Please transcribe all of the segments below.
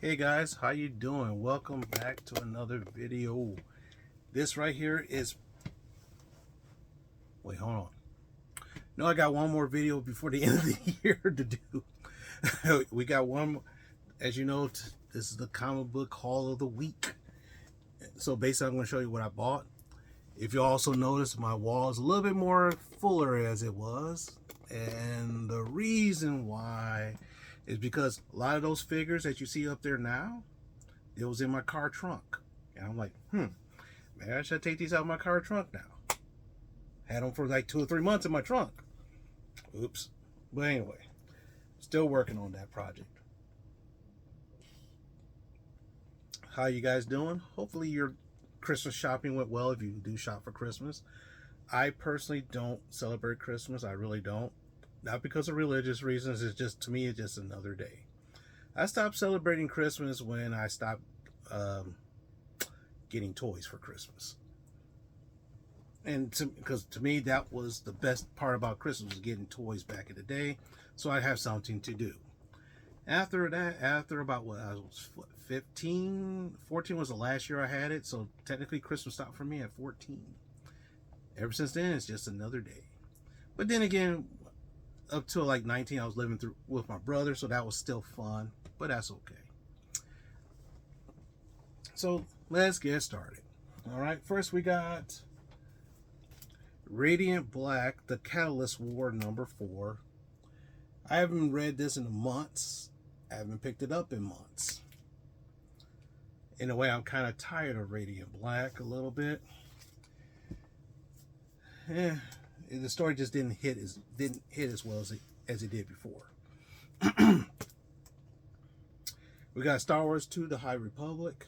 Hey guys, how you doing? Welcome back to another video. This right here is, wait, hold on. No, I got one more video before the end of the year to do. We got one, as you know, this is the comic book haul of the week. So basically I'm going to show you what I bought. If you also notice, my wall is a little bit more fuller as it was. And the reason why is because a lot of those figures that you see up there now, it was in my car trunk. And I'm like, maybe I should take these out of my car trunk now. Had them for like 2 or 3 months in my trunk. Oops. But anyway, still working on that project. How you guys doing? Hopefully your Christmas shopping went well if you do shop for Christmas. I personally don't celebrate Christmas. I really don't. Not because of religious reasons. It's just, to me, it's just another day. I stopped celebrating Christmas when I stopped getting toys for Christmas. And because to me, that was the best part about Christmas, was getting toys back in the day. So I have something to do. After that, after about what, I was 15, 14 was the last year I had it. So technically Christmas stopped for me at 14. Ever since then, it's just another day. But then again, up till like 19, I was living through with my brother, so that was still fun, but that's okay. So let's get started. All right, first we got Radiant Black, The Catalyst War #4. I haven't read this in months. I haven't picked it up in months. In a way, I'm kind of tired of Radiant Black a little bit. The story just didn't hit as well as it did before. We got Star Wars 2: The High Republic.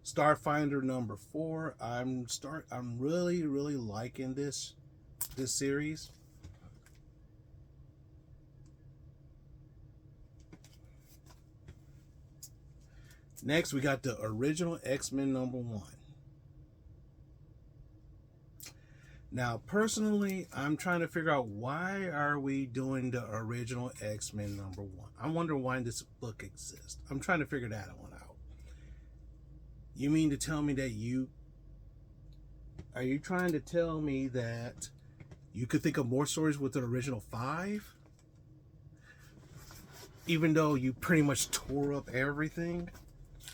Starfinder #4. I'm really liking this series. Next, we got the original X-Men #1. Now, personally, I'm trying to figure out, why are we doing the original X-Men #1? I wonder why this book exists. I'm trying to figure that one out. You mean to tell me that are you trying to tell me that you could think of more stories with the original 5? Even though you pretty much tore up everything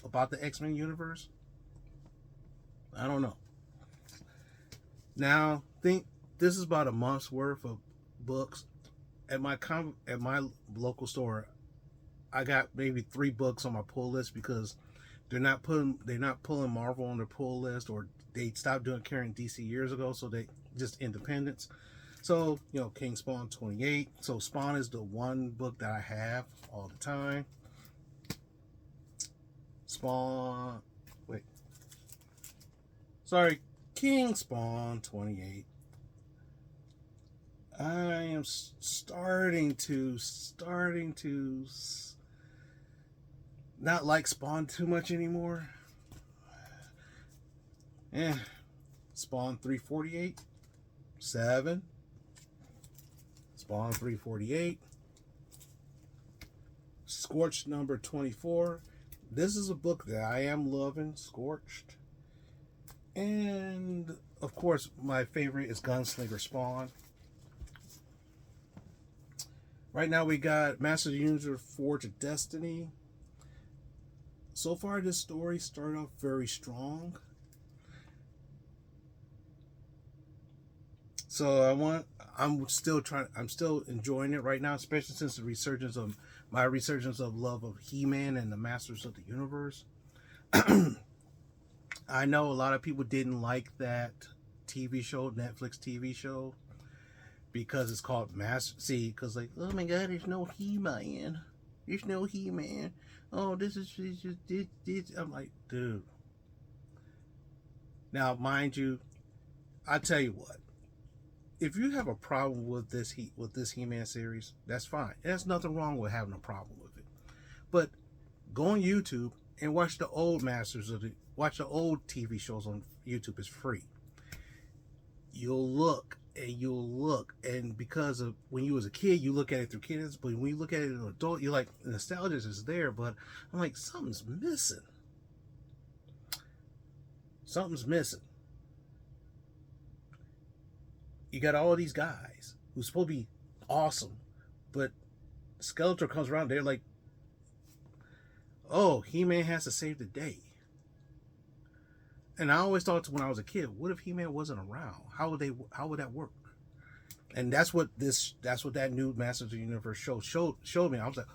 about the X-Men universe? I don't know. Now, think this is about a month's worth of books. At my local store, I got maybe 3 books on my pull list because they're not pulling Marvel on their pull list, or they stopped carrying DC years ago, so they just independents. So, King Spawn 28. So Spawn is the one book that I have all the time. King Spawn 28. I am starting to not like Spawn too much anymore. Spawn 348. 7. Spawn 348. Scorched #24. This is a book that I am loving, Scorched. And, of course, my favorite is Gunslinger Spawn. Right now we got Master of the Universe Forge of Destiny. So far, this story started off very strong. So I'm still enjoying it right now, especially since my resurgence of love of He-Man and the Masters of the Universe. I know a lot of people didn't like that Netflix TV show, because it's called because like, oh my God, there's no He-Man. There's no He-Man. Oh, this. I'm like, dude. Now, mind you, I tell you what. If you have a problem with this He-Man series, that's fine. There's nothing wrong with having a problem with it. But go on YouTube and watch the old watch the old TV shows on YouTube. It's free. You'll look and you'll look, and because of when you was a kid, you look at it through kids, but when you look at it as an adult, you're like, nostalgia is there, but I'm like, something's missing. Something's missing. You got all these guys who's supposed to be awesome, but Skeletor comes around, they're like, oh, He-Man has to save the day. And I always thought when I was a kid, what if He-Man wasn't around? How would that work? And that's what that new Masters of the Universe showed me. I was like,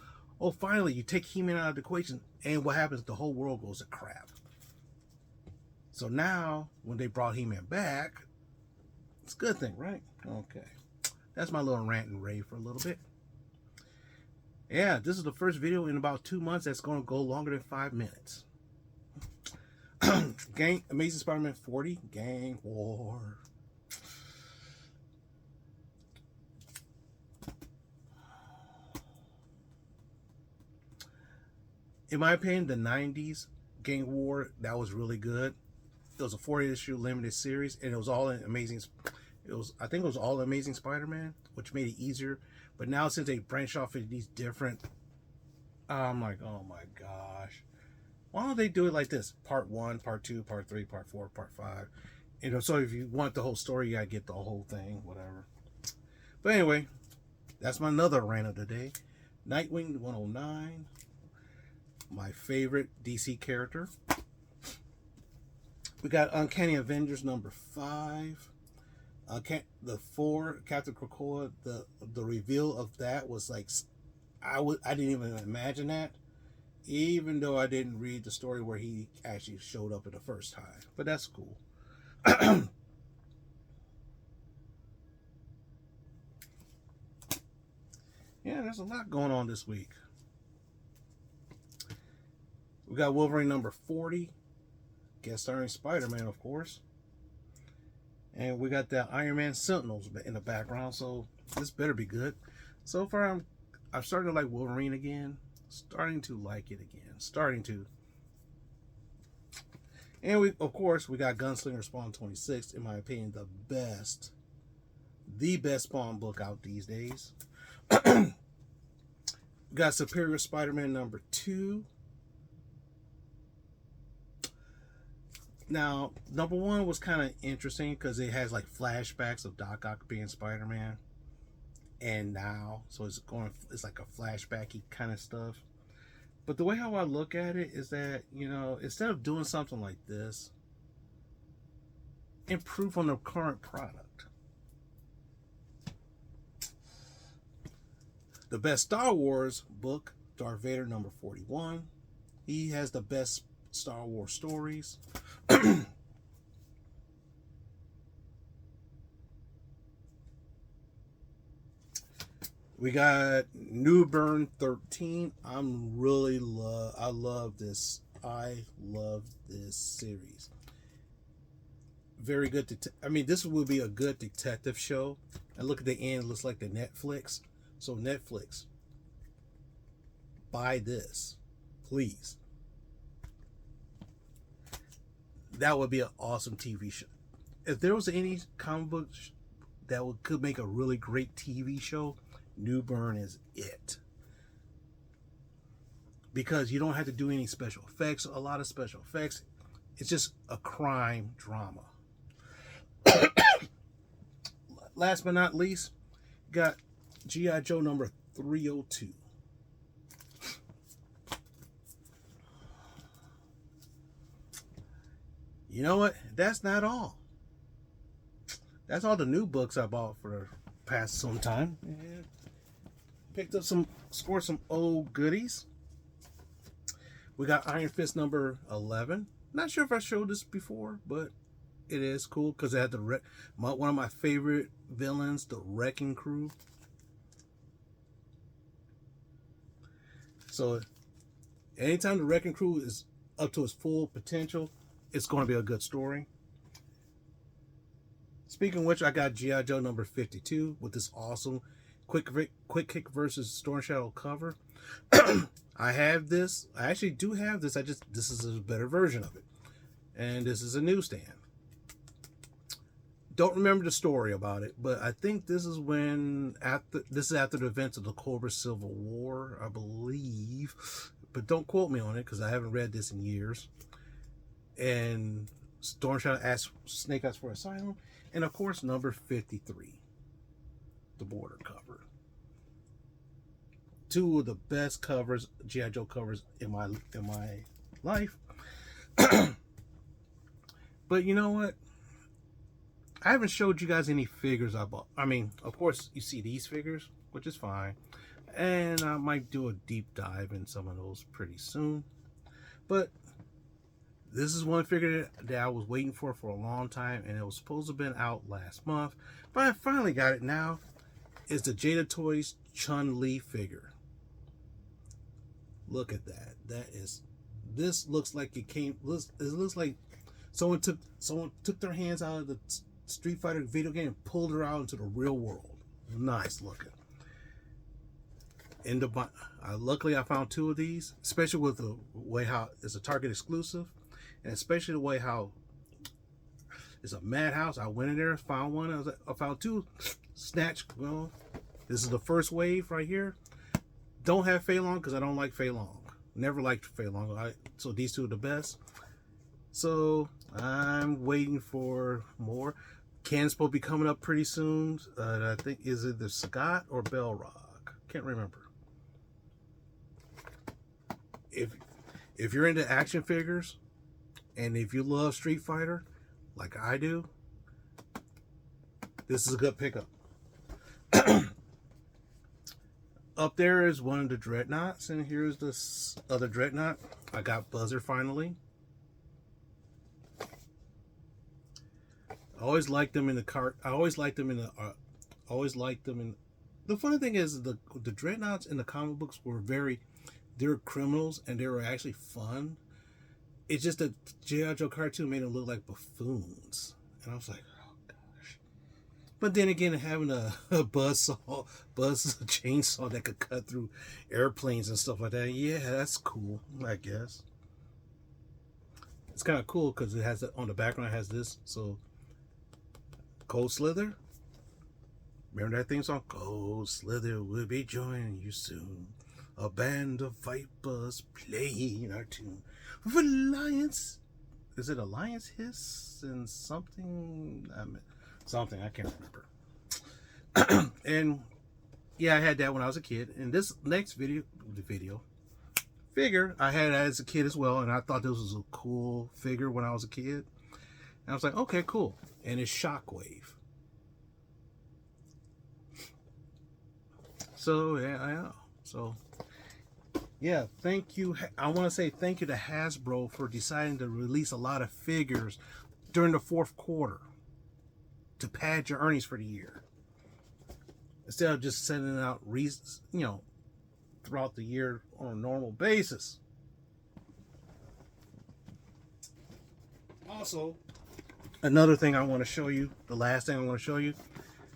oh, finally, you take He-Man out of the equation, and what happens? The whole world goes to crap. So now, when they brought He-Man back, it's a good thing, right? Okay. That's my little rant and rave for a little bit. Yeah, this is the first video in about 2 months that's going to go longer than 5 minutes. Amazing Spider-Man 40, Gang War. In my opinion, the 90s Gang War, that was really good. It was a 4-issue limited series, and it was all in Amazing. I think it was all Amazing Spider-Man, which made it easier. But now since they branched off into these different, I'm like, oh my gosh, why don't they do it like this? Part 1, Part 2, Part 3, Part 4, Part 5. You know, so if you want the whole story, you gotta get the whole thing, whatever. But anyway, that's my another rant of the day. Nightwing 109, my favorite DC character. We got Uncanny Avengers number 5. The 4, Captain Krakoa. The reveal of that was like, I didn't even imagine that, even though I didn't read the story where he actually showed up at the first time. But that's cool. Yeah, there's a lot going on this week. We got Wolverine number 40, guest starring Spider-Man, of course. And we got the Iron Man Sentinels in the background, so this better be good. So far, I'm starting to like Wolverine again. Starting to like it again. Starting to. And we, of course, we got Gunslinger Spawn 26, in my opinion, the best Spawn book out these days. We got Superior Spider-Man number 2. Now, number 1 was kind of interesting because it has like flashbacks of Doc Ock being Spider-Man, and now, so it's like a flashbacky kind of stuff. But the way how I look at it is that, you know, instead of doing something like this, improve on the current product. The best Star Wars book, Darth Vader number 41. He has the best Star Wars stories. We got New Burn 13. I love this. I love this series. Very good. I mean, this will be a good detective show. And look at the end. It looks like the Netflix. So Netflix, buy this, please. That would be an awesome TV show. If there was any comic book that could make a really great TV show, New Burn is it. Because you don't have to do any special effects, a lot of special effects. It's just a crime drama. Last but not least, got G.I. Joe number 302. You know what? That's not all. That's all the new books I bought for the past some time. And picked up scored some old goodies. We got Iron Fist number 11. Not sure if I showed this before, but it is cool because it had one of my favorite villains, the Wrecking Crew. So anytime the Wrecking Crew is up to its full potential, it's going to be a good story. Speaking of which, I got G.I. Joe number 52 with this awesome Quick Kick versus Storm Shadow cover. I have this. I actually do have this. This is a better version of it. And this is a newsstand. don't remember the story about it, but I think this is after the events of the Cobra Civil War, I believe. But don't quote me on it because I haven't read this in years. And Storm Shadow asks Snake Eyes for asylum, and of course number 53, the border cover. Two of the best covers, G.I. Joe covers in my life. But you know what? I haven't showed you guys any figures I bought. I mean, of course, you see these figures, which is fine. And I might do a deep dive in some of those pretty soon. But this is one figure that I was waiting for a long time. And it was supposed to have been out last month. But I finally got it now. It's the Jada Toys Chun-Li figure. Look at that. This looks like it looks like someone took their hands out of the Street Fighter video game and pulled her out into the real world. Nice looking. Luckily I found two of these, especially with the way how it's a Target exclusive, and especially the way how it's a madhouse. I went in there, found one. I found two, snatched. Well, this is the first wave right here. Don't have Fei Long because I don't like Fei Long. Never liked Fei Long. So these two are the best. So I'm waiting for more. Can's supposed to be coming up pretty soon. I think is it the Sagat or Belrock? Can't remember. If you're into action figures and if you love Street Fighter like I do, this is a good pickup. Up there is one of the Dreadnoughts, and here's this other Dreadnought. I got Buzzer finally. I always liked them in the cart. I always liked them in the. Always liked them in. The funny thing is the Dreadnoughts in the comic books were they're criminals and they were actually fun. It's just that G.I. Joe cartoon made them look like buffoons, and I was like, oh gosh. But then again, having a buzz chainsaw that could cut through airplanes and stuff like that, yeah, that's cool, I guess. It's kind of cool because it has that on the background. It has this, so. Cold Slither. Remember that theme song? Cold Slither will be joining you soon. A band of vipers playing our tune. With Alliance. Is it Alliance Hiss and something? Something, I can't remember. And yeah, I had that when I was a kid. And this next figure I had as a kid as well. And I thought this was a cool figure when I was a kid. And I was like, okay, cool. And it's Shockwave. So, yeah. So, yeah, thank you. I want to say thank you to Hasbro for deciding to release a lot of figures during the fourth quarter to pad your earnings for the year. Instead of just sending out reasons, throughout the year on a normal basis. Also, another thing I want to show you, the last thing I want to show you,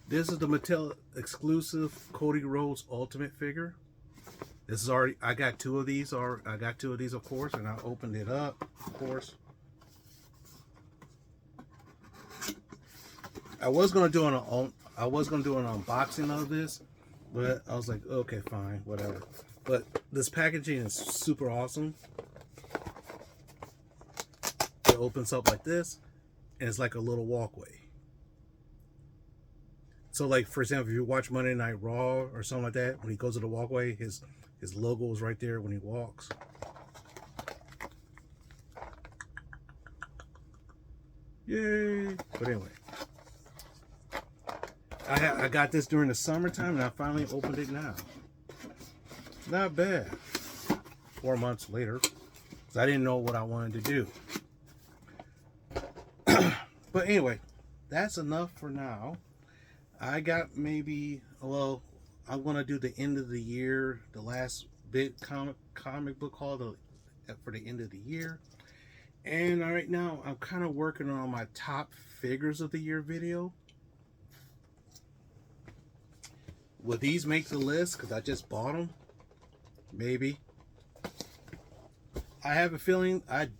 this is the Mattel exclusive Cody Rhodes Ultimate figure. This is already, I got two of these, of course, and I opened it up, of course. I was gonna do an unboxing of this, but I was like, okay, fine, whatever. But this packaging is super awesome. It opens up like this, and it's like a little walkway. So, like, for example, if you watch Monday Night Raw or something like that, when he goes to the walkway, his logo is right there when he walks. Yay! But anyway, I got this during the summertime, and I finally opened it now. Not bad. 4 months later, because I didn't know what I wanted to do. But anyway, that's enough for now. I got I'm going to do the end of the year, the last big comic book haul for the end of the year. And right now, I'm kind of working on my top figures of the year video. Will these make the list? Because I just bought them. Maybe. I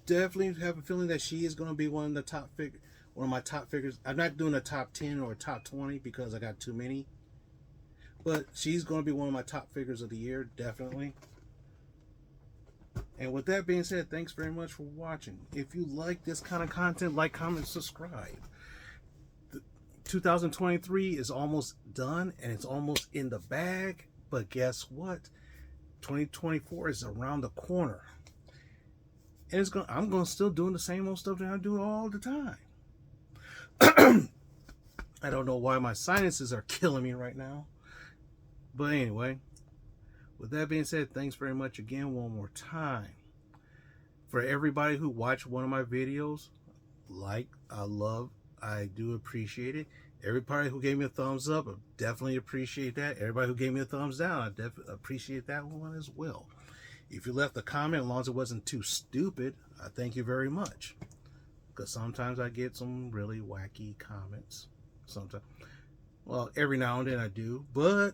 definitely have a feeling that she is going to be one of the top one of my top figures. I'm not doing a top 10 or a top 20 because I got too many. But she's going to be one of my top figures of the year, definitely. And with that being said, thanks very much for watching. If you like this kind of content, like, comment, subscribe. 2023 is almost done and it's almost in the bag. But guess what? 2024 is around the corner. And I'm going to still doing the same old stuff that I do all the time. I don't know why my sinuses are killing me right now. But anyway, with that being said, thanks very much again one more time. For everybody who watched one of my videos, I do appreciate it. Everybody who gave me a thumbs up, I definitely appreciate that. Everybody who gave me a thumbs down, I definitely appreciate that one as well. If you left a comment, as long as it wasn't too stupid, I thank you very much. Because sometimes I get some really wacky comments. Sometimes, well, every now and then I do, but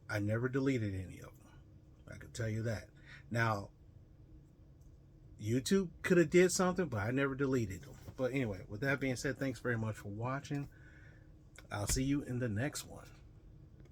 I never deleted any of them. I can tell you that. Now, YouTube could have did something, but I never deleted them. But anyway, with that being said, thanks very much for watching. I'll see you in the next one.